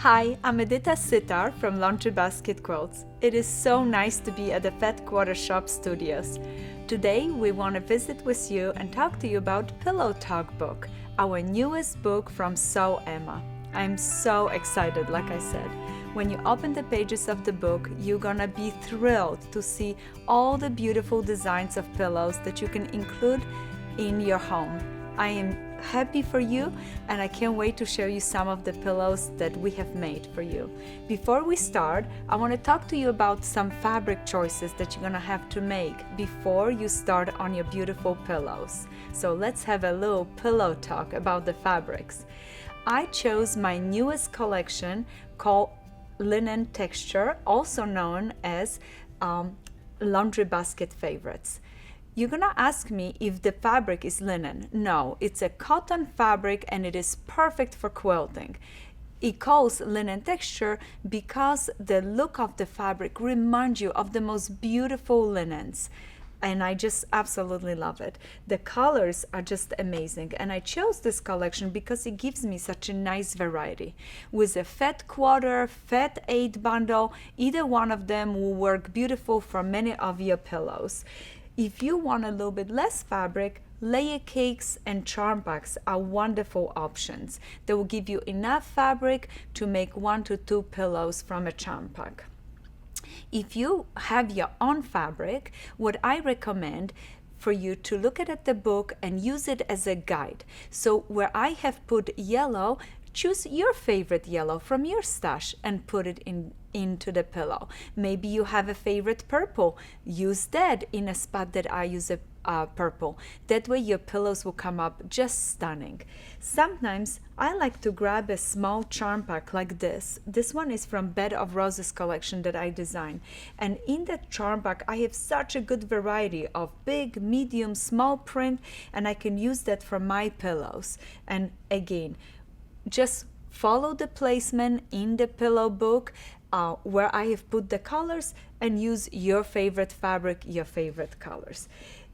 Hi, I'm Edyta Sitar from Laundry Basket Quilts. It is so nice to be at the Fat Quarter Shop Studios. Today we want to visit with you and talk to you about Pillow Talk book, our newest book from Sew Emma. I'm so excited, like I said. When you open the pages of the book, you're gonna be thrilled to see all the beautiful designs of pillows that you can include in your home. I am happy for you and I can't wait to show you some of the pillows that we have made for you. Before we start, I want to talk to you about some fabric choices that you're gonna have to make before you start on your beautiful pillows. So let's have a little pillow talk about the fabrics. I chose my newest collection called Linen Texture, also known as Laundry Basket Favorites. You're gonna ask me if the fabric is linen. No, it's a cotton fabric and it is perfect for quilting. It calls linen texture because the look of the fabric reminds you of the most beautiful linens. And I just absolutely love it. The colors are just amazing. And I chose this collection because it gives me such a nice variety. With a fat quarter, fat 8 bundle, either one of them will work beautiful for many of your pillows. If you want a little bit less fabric, layer cakes and charm packs are wonderful options. They will give you enough fabric to make 1 to 2 pillows from a charm pack. If you have your own fabric, what I recommend for you to look at the book and use it as a guide. So where I have put yellow, choose your favorite yellow from your stash and put it into the pillow. Maybe you have a favorite purple. Use that in a spot that I use a purple. That way your pillows will come up just stunning. Sometimes I like to grab a small charm pack like this. This one is from Bed of Roses collection that I designed. And in that charm pack, I have such a good variety of big, medium, small print, and I can use that for my pillows. And again, just follow the placement in the pillow book where I have put the colors and use your favorite fabric, your favorite colors.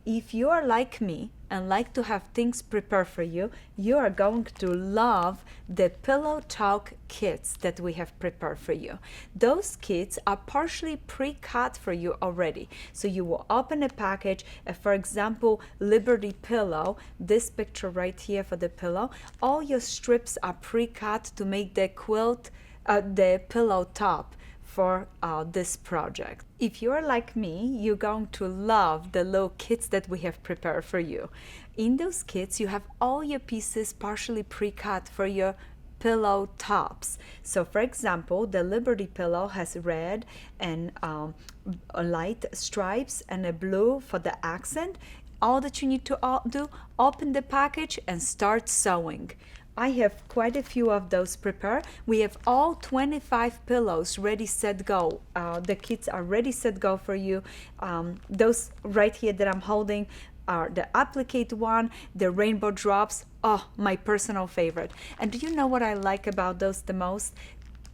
If you are like me and like to have things prepared for you, you are going to love the Pillow Talk kits that we have prepared for you. Those kits are partially pre-cut for you already. So you will open a package, for example, Liberty pillow, this picture right here for the pillow, all your strips are pre-cut to make the the pillow top for this project. If you're like me, you're going to love the little kits that we have prepared for you. In those kits, you have all your pieces partially pre-cut for your pillow tops. So for example, the Liberty pillow has red and light stripes and a blue for the accent. All that you need to do, open the package and start sewing. I have quite a few of those prepared. We have all 25 pillows ready, set, go. The kits are ready, set, go for you. Those right here that I'm holding are the Applicate one, the Rainbow Drops. Oh, my personal favorite. And do you know what I like about those the most?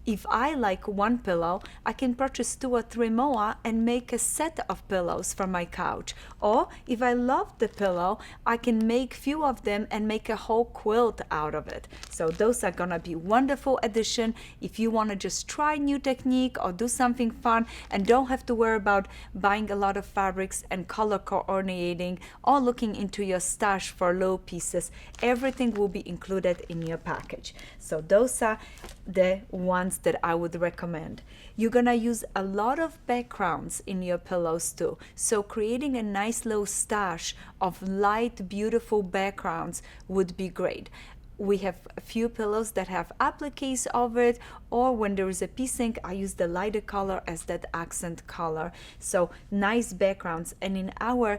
If I like one pillow, I can purchase 2 or 3 more and make a set of pillows for my couch. Or if I love the pillow, I can make few of them and make a whole quilt out of it. So those are gonna be wonderful addition if you wanna just try new technique or do something fun and don't have to worry about buying a lot of fabrics and color coordinating or looking into your stash for low pieces. Everything will be included in your package. So those are the ones that I would recommend. You're gonna use a lot of backgrounds in your pillows too. So creating a nice little stash of light, beautiful backgrounds would be great. We have a few pillows that have appliques over it, or when there is a piecing, I use the lighter color as that accent color. So nice backgrounds. And in our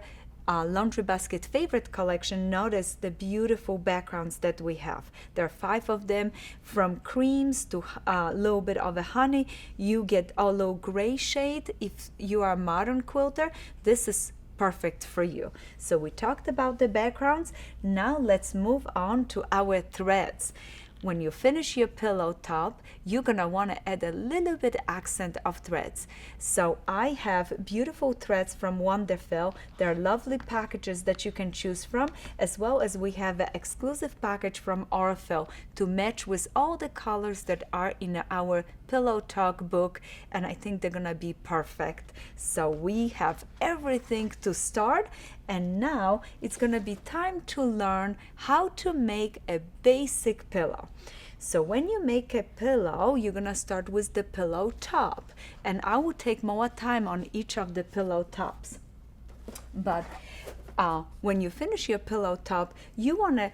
Laundry Basket Favorite collection, notice the beautiful backgrounds that we have. There are 5 of them, from creams to a little bit of a honey. You get a little gray shade. If you are a modern quilter, this is perfect for you. So we talked about the backgrounds. Now let's move on to our threads. when you finish your pillow top, you're gonna wanna add a little bit accent of threads. So I have beautiful threads from Wonderful. There are lovely packages that you can choose from, as well as we have an exclusive package from Orifil to match with all the colors that are in our Pillow Talk book, and I think they're gonna be perfect. So we have everything to start, and now it's gonna be time to learn how to make a basic pillow. So when you make a pillow, you're gonna start with the pillow top, and I will take more time on each of the pillow tops. But when you finish your pillow top, you wanna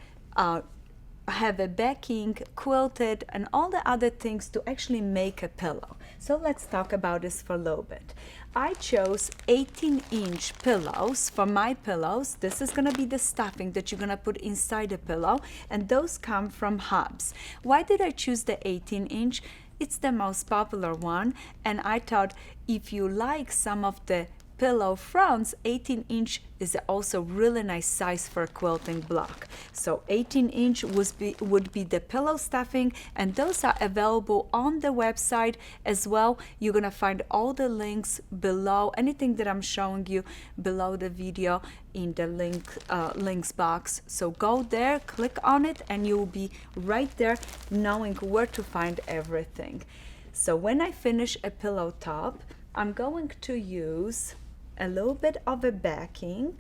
have a backing, quilted, and all the other things to actually make a pillow. So let's talk about this for a little bit. I chose 18-inch pillows for my pillows. This is gonna be the stuffing that you're gonna put inside the pillow, and those come from Hubs. Why did I choose the 18-inch? It's the most popular one, and I thought if you like some of the pillow fronts, 18-inch is also really nice size for a quilting block. So 18-inch would be the pillow stuffing, and those are available on the website as well. You're gonna find all the links below, anything that I'm showing you below the video in the links box. So go there, click on it, and you'll be right there knowing where to find everything. So when I finish a pillow top, I'm going to use a little bit of a backing,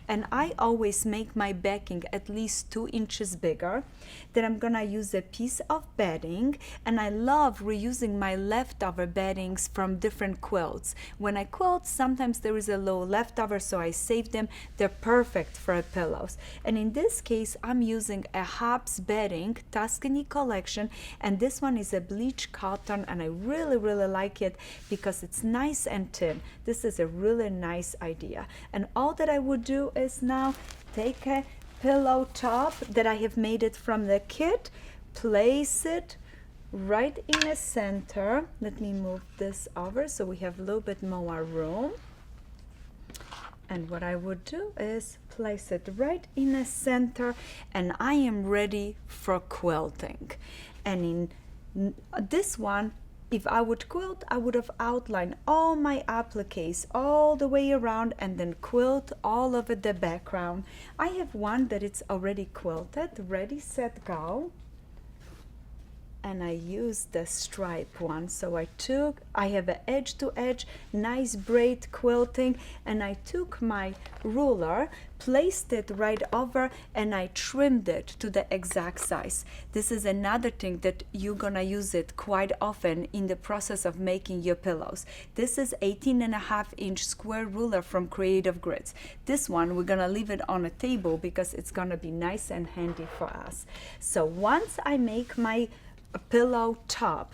and I always make my backing at least 2 inches bigger. Then I'm gonna use a piece of bedding, and I love reusing my leftover beddings from different quilts. When I quilt, sometimes there is a little leftover, so I save them. They're perfect for pillows. And in this case, I'm using a Hubs bedding, Tuscany collection, and this one is a bleach cotton, and I really like it because it's nice and thin. This is a really nice idea. And all that I would do is now take a pillow top that I have made it from the kit, place it right in the center. Let me move this over so we have a little bit more room. And what I would do is place it right in the center, and I am ready for quilting. And in this one, if I would quilt, I would have outlined all my appliques all the way around and then quilt all over the background. I have one that it's already quilted, ready, set, go. And I used the stripe one. So I have an edge to edge, nice braid quilting, and I took my ruler, placed it right over, and I trimmed it to the exact size. This is another thing that you're gonna use it quite often in the process of making your pillows. This is 18.5-inch square ruler from Creative Grids. This one, we're gonna leave it on a table because it's gonna be nice and handy for us. So once I make my pillow top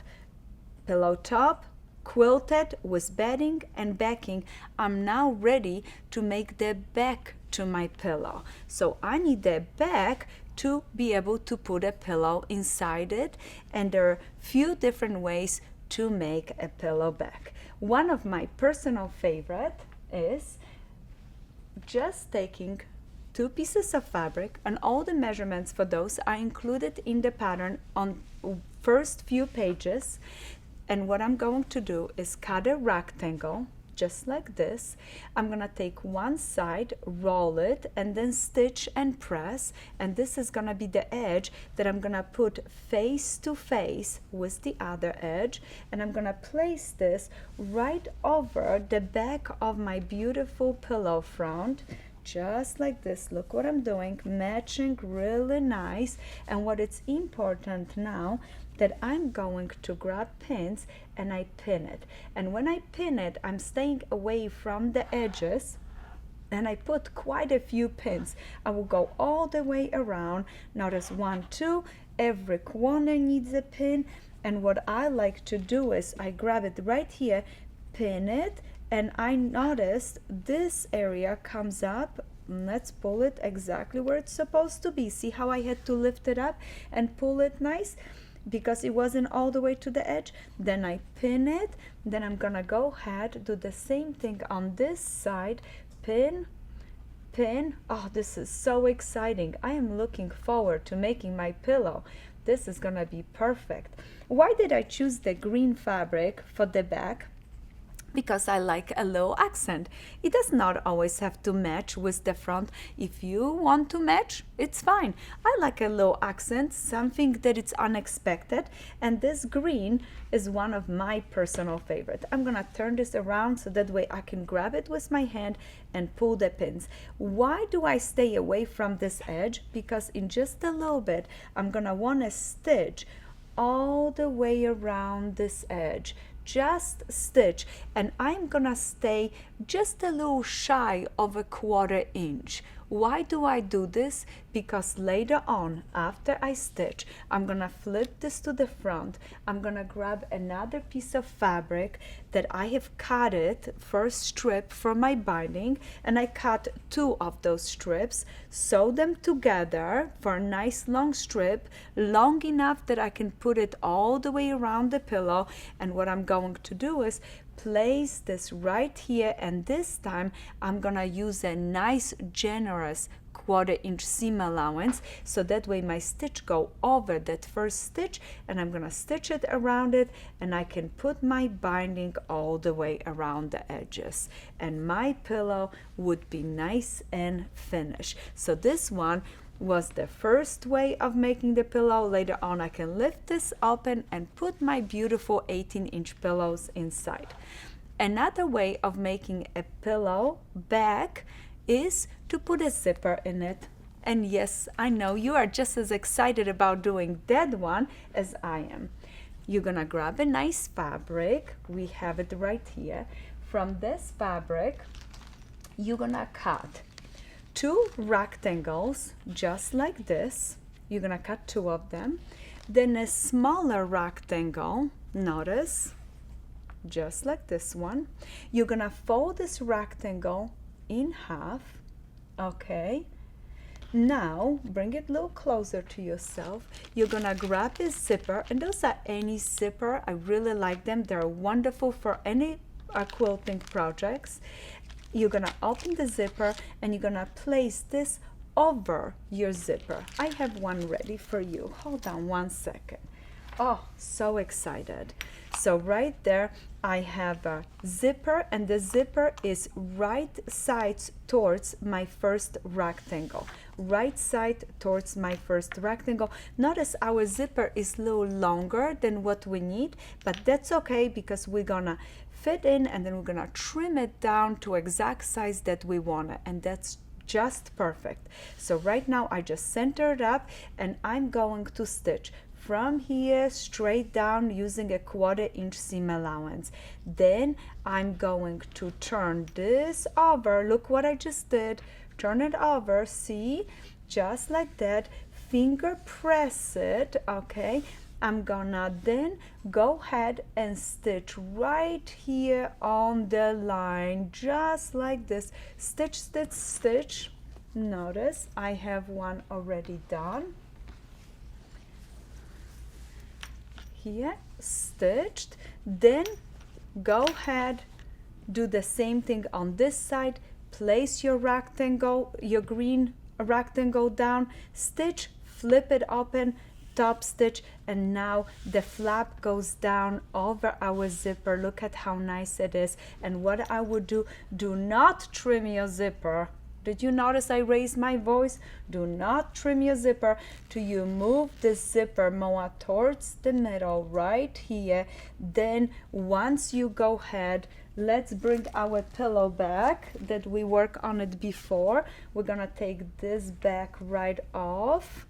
quilted with bedding and backing, I'm now ready to make the back to my pillow. So I need the back to be able to put a pillow inside it, and there are few different ways to make a pillow back. One of my personal favorite is just taking 2 pieces of fabric, and all the measurements for those are included in the pattern on first few pages. And what I'm going to do is cut a rectangle just like this. I'm gonna take one side, roll it, and then stitch and press, and this is gonna be the edge that I'm gonna put face to face with the other edge, and I'm gonna place this right over the back of my beautiful pillow front, just like this. Look what I'm doing, matching really nice. And what is important now, that I'm going to grab pins and I pin it. And when I pin it, I'm staying away from the edges, and I put quite a few pins. I will go all the way around. Notice 1, 2, every corner needs a pin. And what I like to do is I grab it right here, pin it, and I noticed this area comes up. Let's pull it exactly where it's supposed to be. See how I had to lift it up and pull it nice because it wasn't all the way to the edge? Then I pin it. Then I'm gonna go ahead, do the same thing on this side, pin, pin. Oh, this is so exciting. I am looking forward to making my pillow. this is gonna be perfect. Why did I choose the green fabric for the back? Because I like a low accent. It does not always have to match with the front. If you want to match, it's fine. I like a low accent, something that it's unexpected, and this green is one of my personal favorite. I'm gonna turn this around so that way I can grab it with my hand and pull the pins. Why do I stay away from this edge? Because in just a little bit, I'm gonna wanna stitch all the way around this edge. Just stitch, and I'm gonna stay just a little shy of a 1/4 inch. Why do I do this? Because later on, after I stitch, I'm gonna flip this to the front. I'm gonna grab another piece of fabric that I have cut it first strip from my binding, and I cut 2 of those strips, sew them together for a nice long strip, long enough that I can put it all the way around the pillow. And what I'm going to do is place this right here, and this time I'm gonna use a nice generous 1/4 inch seam allowance, so that way my stitch go over that first stitch, and I'm gonna stitch it around it, and I can put my binding all the way around the edges, and my pillow would be nice and finished. So this one was the first way of making the pillow. Later on I can lift this open and put my beautiful 18-inch pillows inside. Another way of making a pillow back is to put a zipper in it. And yes, I know you are just as excited about doing that one as I am. You're gonna grab a nice fabric. We have it right here. From this fabric, you're gonna cut 2 rectangles just like this. You're gonna cut 2 of them. Then a smaller rectangle, notice, just like this one. You're gonna fold this rectangle in half, okay? Now, bring it a little closer to yourself. You're gonna grab a zipper, and those are any zipper. I really like them. They're wonderful for any quilting projects. You're gonna open the zipper, and you're gonna place this over your zipper. I have one ready for you. Hold on one second. Oh, so excited. So right there, I have a zipper, and the zipper is right sides towards my first rectangle. Right side towards my first rectangle. Notice our zipper is a little longer than what we need, but that's okay because we're gonna fit in, and then we're gonna trim it down to exact size that we want it, and that's just perfect. So right now I just center it up, and I'm going to stitch from here straight down using a 1/4 inch seam allowance. Then I'm going to turn this over. Look what I just did. Turn it over, see, just like that. Finger press it, okay? I'm gonna then go ahead and stitch right here on the line, just like this. Stitch, stitch, stitch. Notice I have one already done. Here, stitched. Then go ahead, do the same thing on this side. Place your rectangle, your green rectangle down, stitch, flip it open, top stitch, and now the flap goes down over our zipper. Look at how nice it is. And what I would do not trim your zipper. Did you notice I raised my voice? Do not trim your zipper till you move the zipper more towards the middle right here. Then once you go ahead, let's bring our pillow back that we worked on it before. We're gonna take this back right off.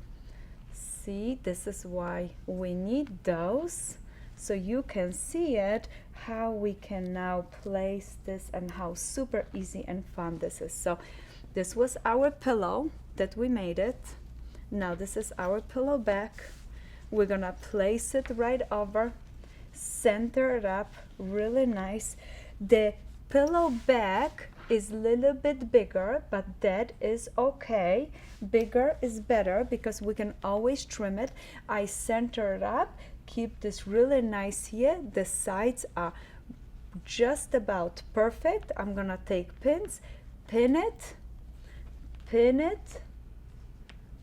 See, this is why we need those, so you can see it, how we can now place this and how super easy and fun this is. So this was our pillow that we made it. Now this is our pillow back. We're gonna place it right over, center it up really nice. The pillow back is a little bit bigger, but that is okay. Bigger is better because we can always trim it. I center it up, keep this really nice here. The sides are just about perfect. I'm gonna take pins, pin it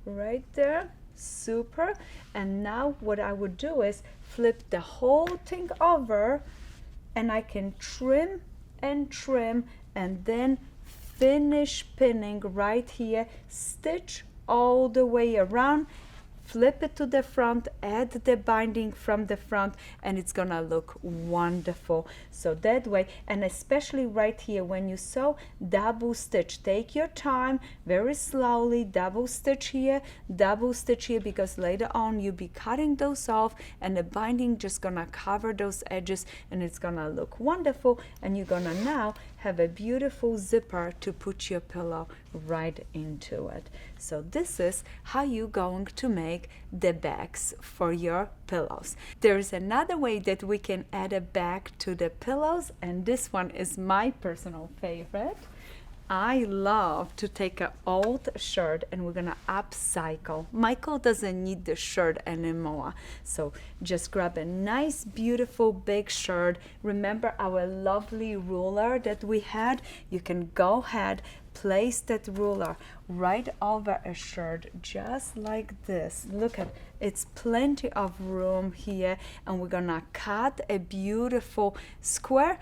right there, Super. And now what I would do is flip the whole thing over, and I can trim and trim, and then finish pinning right here, stitch all the way around, flip it to the front, add the binding from the front, and it's gonna look wonderful. So that way, and especially right here when you sew, double stitch, take your time, very slowly, double stitch here, because later on you'll be cutting those off, and the binding just gonna cover those edges, and it's gonna look wonderful. And you're gonna now have a beautiful zipper to put your pillow right into it. So this is how you're going to make the bags for your pillows. There's another way that we can add a bag to the pillows, and this one is my personal favorite. I love to take an old shirt and we're gonna upcycle. Michael doesn't need the shirt anymore, so just grab a nice, beautiful, big shirt. Remember our lovely ruler that we had? You can go ahead, place that ruler right over a shirt, just like this. Look at, it's plenty of room here, and we're gonna cut a beautiful square.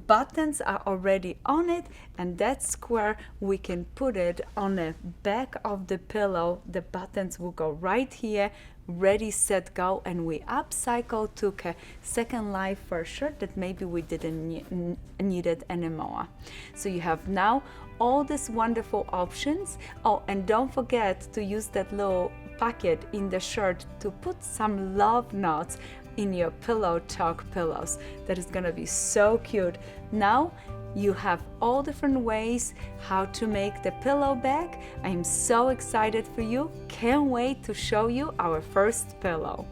Buttons are already on it, and that square we can put it on the back of the pillow. The buttons will go right here, ready, set, go, and we upcycle, took a second life for a shirt that maybe we didn't need it anymore. So you have now all these wonderful options. Oh, and don't forget to use that little pocket in the shirt to put some love notes in your pillow talk pillows. That is gonna be so cute. Now you have all different ways how to make the pillow bag. I'm so excited for you. Can't wait to show you our first pillow.